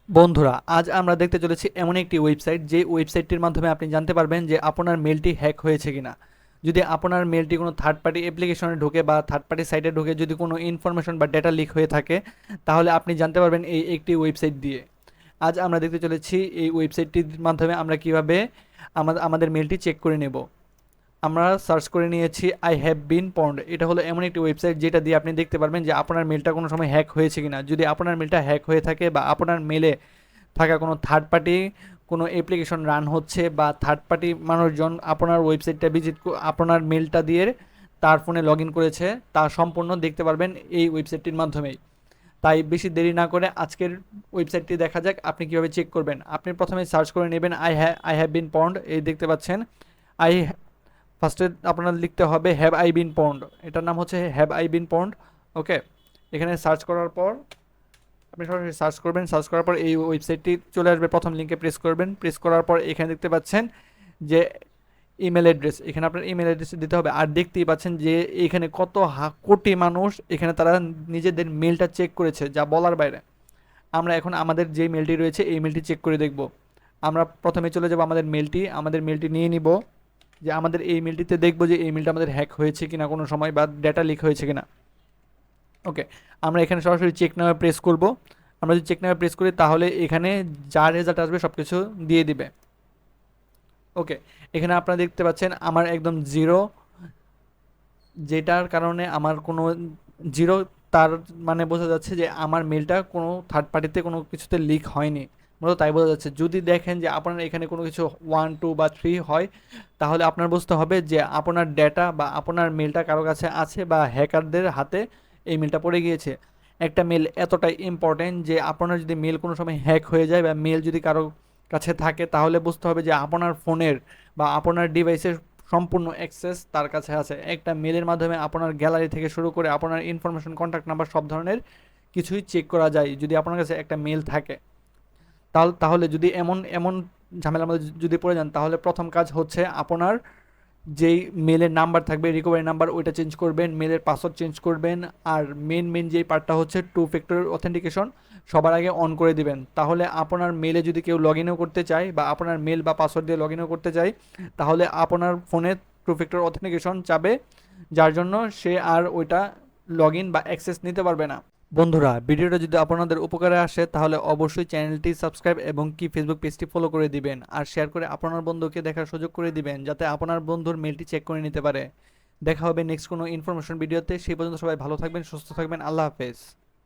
বন্ধুরা, আজ আমরা দেখতে চলেছি এমন একটি ওয়েবসাইট, যে ওয়েবসাইটটির মাধ্যমে আপনি জানতে পারবেন যে আপনার মেলটি হ্যাক হয়েছে কিনা। যদি আপনার মেলটি কোনো থার্ড পার্টি অ্যাপ্লিকেশনে ঢুকে বা থার্ড পার্টি সাইটে ঢুকে যদি কোনো ইনফরমেশন বা ডেটা লিক হয়ে থাকে, তাহলে আপনি জানতে পারবেন এই একটি ওয়েবসাইট দিয়ে। আজ আমরা দেখতে চলেছি এই ওয়েবসাইটটির মাধ্যমে আমরা কিভাবে আমাদের মেলটি চেক করে নেব। আমরা সার্চ করে নিয়েছি আই হ্যাভ বিন পন্ড। এটা হলো এমন একটি ওয়েবসাইট যেটা দিয়ে আপনি দেখতে পারবেন যে আপনার মেলটা কোনো সময় হ্যাক হয়েছে কিনা। যদি আপনার মেলটা হ্যাক হয়ে থাকে বা আপনার মেলে থাকা কোনো থার্ড পার্টি কোনো অ্যাপ্লিকেশন রান হচ্ছে বা থার্ড পার্টি মানুষজন আপনার ওয়েবসাইটটা ভিজিট আপনার মেলটা দিয়ে তার ফোনে লগ ইন করেছে, তা সম্পূর্ণ দেখতে পারবেন এই ওয়েবসাইটটির মাধ্যমেই। তাই বেশি দেরি না করে আজকের ওয়েবসাইটটি দেখা যাক আপনি কীভাবে চেক করবেন। আপনি প্রথমে সার্চ করে নেবেন আই হ্যাভ বিন পন্ড। এই দেখতে পাচ্ছেন আই ফার্স্টে আপনার লিখতে হবে হ্যাভ আই বিন পন্ড। এটার নাম হচ্ছে হ্যাভ আই বিন পন্ড। ওকে, এখানে সার্চ করার পর আপনি সরাসরি সার্চ করবেন। সার্চ করার পর এই ওয়েবসাইটটি চলে আসবে, প্রথম লিঙ্কে প্রেস করবেন। প্রেস করার পর এখানে দেখতে পাচ্ছেন যে ইমেল অ্যাড্রেস, এখানে আপনার ইমেল অ্যাড্রেস দিতে হবে। আর দেখতেই পাচ্ছেন যে এখানে কত কোটি মানুষ এখানে তারা নিজেদের মেলটা চেক করেছে, যা বলার বাইরে। আমরা এখন আমাদের যে মেলটি রয়েছে এই মেলটি চেক করে দেখব। আমরা প্রথমে চলে যাব আমাদের মেলটি নিয়ে নিব, যে আমাদের এই মেলটিতে দেখব যে এই মেলটা আমাদের হ্যাক হয়েছে কিনা কোনো সময়, বা ডেটা লিক হয়েছে কিনা। ওকে, আমরা এখানে সরাসরি চেক নামে প্রেস করব। আমরা যদি চেক নামে প্রেস করি তাহলে এখানে যা রেজাল্ট আসবে সব কিছু দিয়ে দিবে। ওকে, এখানে আপনারা দেখতে পাচ্ছেন আমার একদম জিরো, যেটার কারণে আমার কোনো জিরো, তার মানে বোঝা যাচ্ছে যে আমার মেলটা কোনো থার্ড পার্টিতে কোনো কিছুতে লিক হয়নি, মূলত তাই বোঝা যাচ্ছে। যদি দেখেন যে আপনার এখানে কোনো কিছু 1 2 বা 3 হয়, তাহলে আপনার বুঝতে হবে যে আপনার ডেটা বা আপনার মেলটা কারো কাছে আছে বা হ্যাকারদের হাতে এই মেলটা পড়ে গিয়েছে। একটা মেল এতটাই ইম্পর্টেন্ট যে আপনার যদি মেল কোনো সময় হ্যাক হয়ে যায় বা মেল যদি কারো কাছে থাকে, তাহলে বুঝতে হবে যে আপনার ফোনের বা আপনার ডিভাইসের সম্পূর্ণ অ্যাক্সেস তার কাছে আছে। একটা মেলের মাধ্যমে আপনার গ্যালারি থেকে শুরু করে আপনার ইনফরমেশন, কন্ট্যাক্ট নাম্বার, সব ধরনের কিছুই চেক করা যায় যদি আপনার কাছে একটা মেল থাকে। তাহলে যদি এমন এমন ঝামেলার মধ্যে যদি পড়ে যান, তাহলে প্রথম কাজ হচ্ছে আপনার যেই মেলের নাম্বার থাকবে, রিকভারি নাম্বার, ওইটা চেঞ্জ করবেন, মেলের পাসওয়ার্ড চেঞ্জ করবেন। আর মেন যেই পার্টটা হচ্ছে 2 ফ্যাক্টর অথেন্টিকেশন সবার আগে অন করে দিবেন। তাহলে আপনার মেলে যদি কেউ লগ ইনও করতে চায় বা আপনার মেল বা পাসওয়ার্ড দিয়ে লগ ইনও করতে চায়, তাহলে আপনার ফোনে 2 ফ্যাক্টর অথেন্টিকেশন চাবে, যার জন্য সে আর ওইটা লগ ইন বা অ্যাক্সেস নিতে পারবে না। বন্ধুরা, ভিডিওটা যদি আপনাদের উপকারে আসে তাহলে অবশ্যই চ্যানেলটি সাবস্ক্রাইব এবং কি ফেসবুক পেজটি ফলো করে দিবেন, আর শেয়ার করে আপনার বন্ধুকে দেখার সুযোগ করে দিবেন, যাতে আপনার বন্ধুর মেলটি চেক করে নিতে পারে। দেখা হবে নেক্সট কোনো ইনফরমেশন ভিডিওতে। সেই পর্যন্ত সবাই ভালো থাকবেন, সুস্থ থাকবেন। আল্লাহ হাফেজ।